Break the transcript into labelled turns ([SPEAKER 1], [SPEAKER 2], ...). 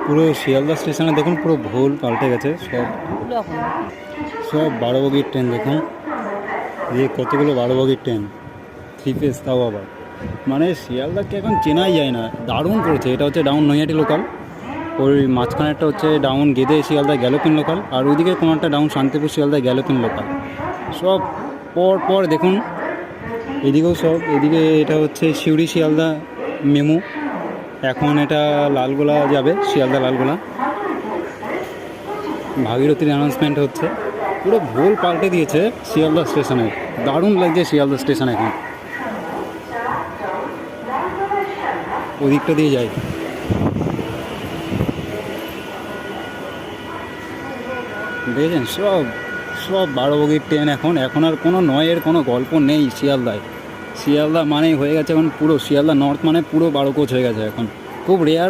[SPEAKER 1] পুরো শিয়ালদা স্টেশনে দেখুন পুরো ভুল পাল্টে গেছে সব। সব 12 বগির ট্রেন দেখুন, এই কতগুলো 12 বগির ট্রেন, 3 ফেজ তাও আবার। মানে শিয়ালদাকে এখন চেনাই যায় না, দারুণ করেছে। এটা হচ্ছে ডাউন নৈহাটি লোকাল, ওই মাঝখানেরটা হচ্ছে down Gede Sealdah galloping local, আর ওইদিকে কোনো একটা down Shantipur Sealdah galloping local. সব পর পর দেখুন, এদিকেও সব। এদিকে এটা হচ্ছে সিউড়ি শিয়ালদা মেমু, এখন এটা লালগোলা যাবে, শিয়ালদা লালগোলা। ভাগীরথীর অ্যানাউন্সমেন্ট হচ্ছে। পুরো ভুল পাল্টে দিয়েছে শিয়ালদা স্টেশনে, দারুণ লাগছে শিয়ালদা স্টেশন এখন। ওদিকটা দিয়ে যায়, দেখেছেন সব সব 12 বগির ট্রেন এখন। এখন আর কোনো নয়ের কোনো গল্প নেই শিয়ালদায়। শিয়ালদা মানেই হয়ে গেছে এখন পুরো শিয়ালদা নর্থ মানে পুরো 12 কোচ হয়ে গেছে এখন। খুব রেয়ার